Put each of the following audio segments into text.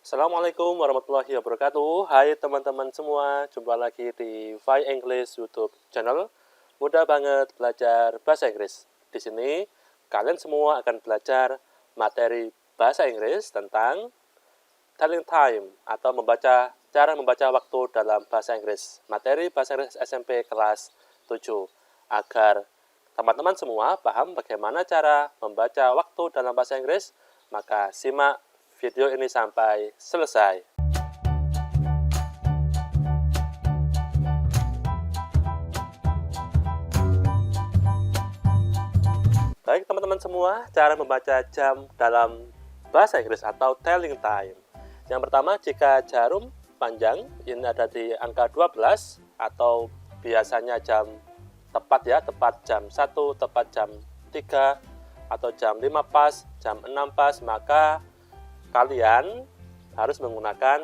Assalamualaikum warahmatullahi wabarakatuh. Hai teman-teman semua, jumpa lagi di Fai English YouTube channel. Mudah banget belajar bahasa Inggris. Di sini kalian semua akan belajar materi bahasa Inggris tentang telling time atau cara membaca waktu dalam bahasa Inggris. Materi bahasa Inggris SMP kelas 7 agar teman-teman semua paham bagaimana cara membaca waktu dalam bahasa Inggris, maka simak video ini sampai selesai. Baik teman-teman semua, cara membaca jam dalam bahasa Inggris atau telling time. Yang pertama, jika jarum panjang ini ada di angka 12 atau biasanya jam tepat ya, tepat jam 1, tepat jam 3 atau jam 5 pas, jam 6 pas, maka kalian harus menggunakan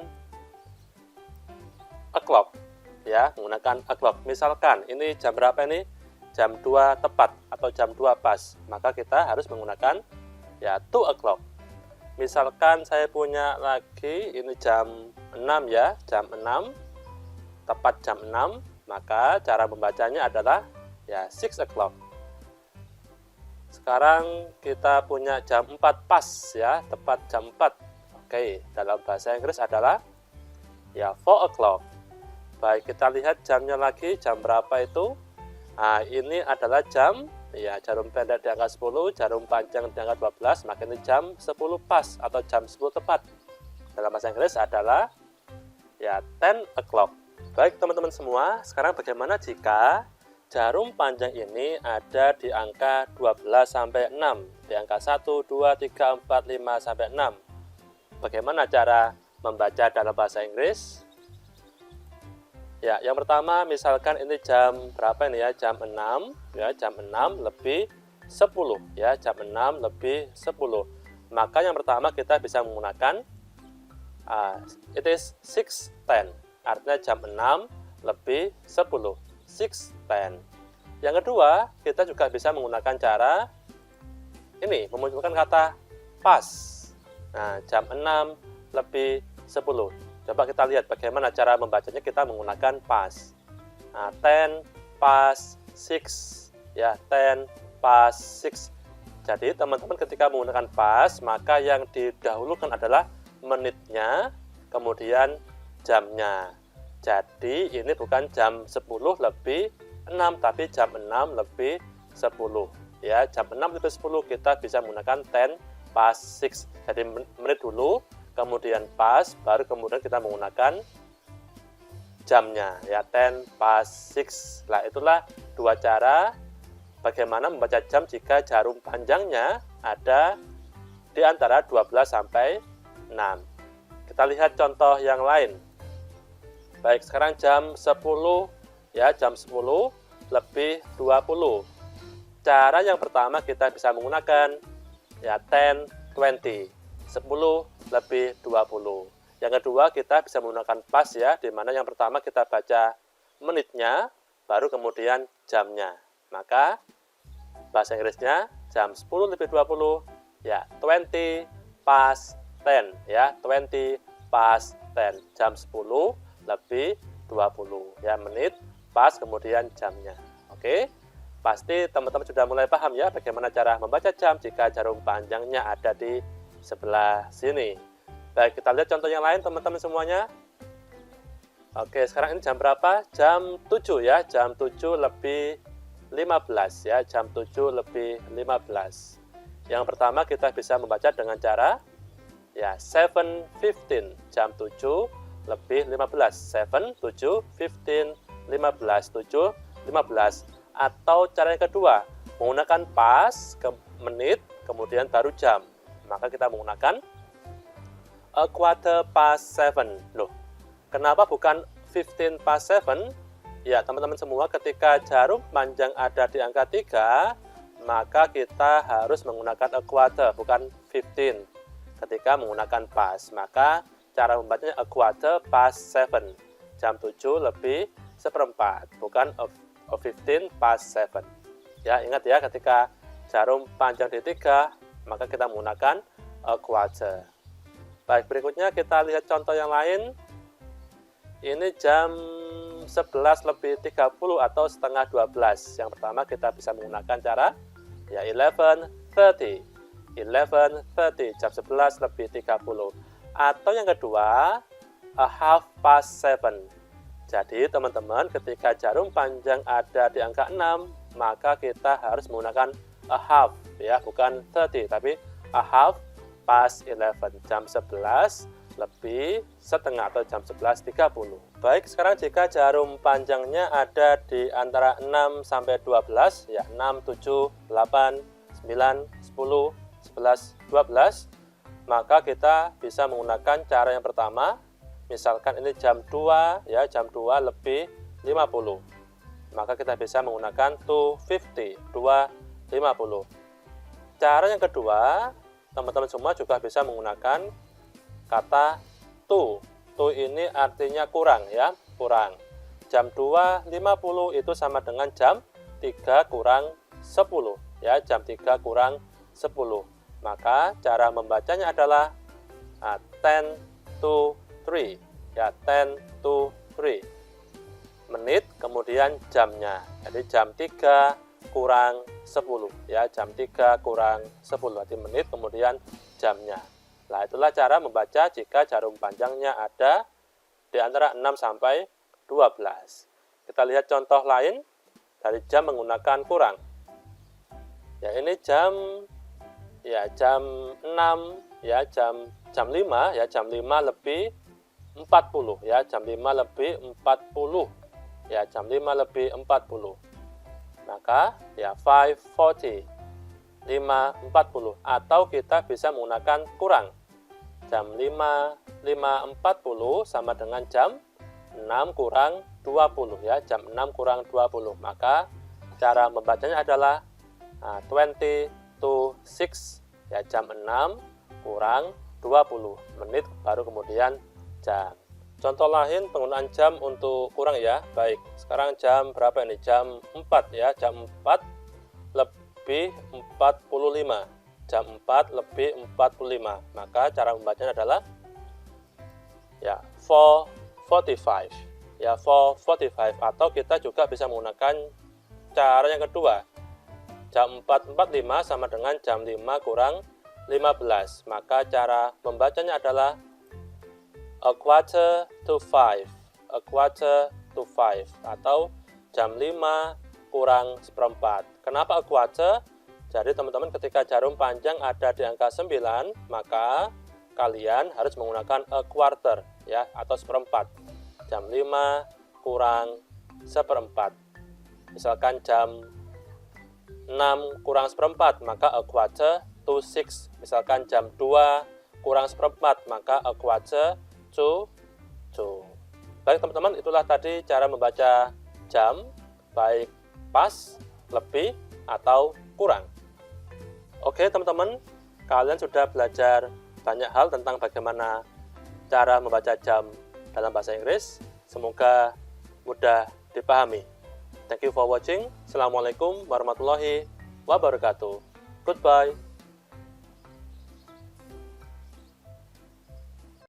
o'clock ya, menggunakan o'clock. Misalkan ini jam berapa ini? Jam 2 tepat atau jam 2 pas, maka kita harus menggunakan ya 2 o'clock. Misalkan saya punya lagi ini jam 6 ya, jam 6 tepat jam 6, maka cara membacanya adalah ya 6 o'clock. Sekarang kita punya jam 4 pas ya, tepat jam 4. Oke, dalam bahasa Inggris adalah ya 4 o'clock. Baik, kita lihat jamnya lagi, jam berapa itu? Nah, ini adalah jam ya jarum pendek di angka 10, jarum panjang di angka 12, maka ini jam 10 pas atau jam 10 tepat. Dalam bahasa Inggris adalah ya 10 o'clock. Baik, teman-teman semua, sekarang bagaimana jika jarum panjang ini ada di angka 12 sampai 6, di angka 1, 2, 3, 4, 5 sampai 6. Bagaimana cara membaca dalam bahasa Inggris? Ya, yang pertama misalkan ini jam berapa ini ya? Jam 6 ya, jam 6 lebih 10 ya, jam 6 lebih 10. Maka yang pertama kita bisa menggunakan it is 6:10. Artinya jam 6 lebih 10. 6:10. Yang kedua, kita juga bisa menggunakan cara ini, memunculkan kata pas. Nah, jam 6 lebih 10. Coba kita lihat bagaimana cara membacanya, kita menggunakan pas. Nah, 10 pas 6 ya, 10 pas 6. Jadi, teman-teman ketika menggunakan pas, maka yang didahulukan adalah menitnya, kemudian jamnya. Jadi ini bukan jam 10 lebih 6, tapi jam 6 lebih 10. Ya, jam 6 lebih 10 kita bisa menggunakan 10 pas 6. Jadi menit dulu, kemudian pas, baru kemudian kita menggunakan jamnya. Ya, 10 pas 6. Nah, itulah dua cara bagaimana membaca jam jika jarum panjangnya ada di antara 12 sampai 6. Kita lihat contoh yang lain. Baik, sekarang jam 10 ya, jam 10 lebih 20. Cara yang pertama kita bisa menggunakan ya 10:20, 10 lebih 20. Yang kedua kita bisa menggunakan pas ya, di mana yang pertama kita baca menitnya, baru kemudian jamnya. Maka bahasa Inggrisnya jam 10 lebih 20 ya 20 past 10 ya, 20 past 10, jam 10 lebih 20 ya, menit pas kemudian jamnya. Oke, pasti teman-teman sudah mulai paham ya bagaimana cara membaca jam jika jarum panjangnya ada di sebelah sini. Baik, kita lihat contoh yang lain teman-teman semuanya. Oke, sekarang ini jam berapa? Jam 7 ya, jam 7 lebih 15 ya, jam 7 lebih 15. Yang pertama kita bisa membaca dengan cara ya 7:15, jam 7 lebih 15, 7, 7, 15, 15, 7, 15. Atau cara yang kedua, menggunakan pas, ke menit, kemudian baru jam. Maka kita menggunakan a quarter past 7. Loh, kenapa bukan 15 past 7? Ya, teman-teman semua, ketika jarum panjang ada di angka 3, maka kita harus menggunakan a quarter, bukan 15. Ketika menggunakan pas, maka cara membacanya a quarter past 7, jam 7 lebih seperempat, bukan a 15 past 7. Ya, ingat ya, ketika jarum panjang di 3, maka kita menggunakan a quarter. Baik, berikutnya kita lihat contoh yang lain. Ini jam 11 lebih 30 atau setengah 12. Yang pertama kita bisa menggunakan cara ya 11:30. 11:30, jam 11 lebih 30. Atau yang kedua, a half past 7. Jadi teman-teman, ketika jarum panjang ada di angka 6, maka kita harus menggunakan a half, ya, bukan 30, tapi a half past 11, jam 11 lebih setengah atau jam 11:30. Baik, sekarang jika jarum panjangnya ada di antara 6 sampai 12, ya 6, 7, 8, 9, 10, 11, 12, maka kita bisa menggunakan cara yang pertama. Misalkan ini jam 2, ya jam 2 lebih 50. Maka kita bisa menggunakan 2:50, 2:50. Cara yang kedua, teman-teman semua juga bisa menggunakan kata to. To ini artinya kurang, ya, kurang. Jam 2:50 itu sama dengan jam 3 kurang 10, ya, jam 3 kurang 10. Maka cara membacanya adalah 10 to 3, ya, 10 to 3. Menit kemudian jamnya. Jadi jam 3 kurang 10, ya, jam 3 kurang 10. Jadi menit kemudian jamnya. Nah, itulah cara membaca jika jarum panjangnya ada di antara 6 sampai 12. Kita lihat contoh lain dari jam menggunakan kurang. Ya, ini jam 6, ya, jam 5, ya, jam 5 lebih 40, ya, jam 5 lebih 40, ya, jam 5 lebih 40. Maka ya 5:40, 5:40, atau kita bisa menggunakan kurang. Jam 5:40 sama dengan jam 6 kurang 20, ya, jam 6 kurang 20. Maka cara membacanya adalah 20 to 6, ya, jam 6 kurang 20 menit baru kemudian jam. Contoh lain penggunaan jam untuk kurang, ya. Baik, sekarang jam berapa ini? Jam 4, ya, jam 4 lebih 45. Jam 4 lebih 45. Maka cara membacanya adalah ya 4:45. Ya, 4:45, atau kita juga bisa menggunakan cara yang kedua. Jam 4:45 sama dengan jam 5 kurang 15. Maka cara membacanya adalah a quarter to 5. A quarter to 5, atau jam 5 kurang seperempat. Kenapa a quarter? Jadi teman-teman, ketika jarum panjang ada di angka 9, maka kalian harus menggunakan a quarter, ya, atau seperempat. Jam 5 kurang seperempat. Misalkan jam 6 kurang seperempat, maka a quarter to 6. Misalkan jam 2 kurang seperempat, maka a quarter to 2. Baik teman-teman, itulah tadi cara membaca jam, baik pas, lebih, atau kurang. Oke teman-teman, kalian sudah belajar banyak hal tentang bagaimana cara membaca jam dalam bahasa Inggris. Semoga mudah dipahami. Thank you for watching. Assalamualaikum warahmatullahi wabarakatuh. Goodbye.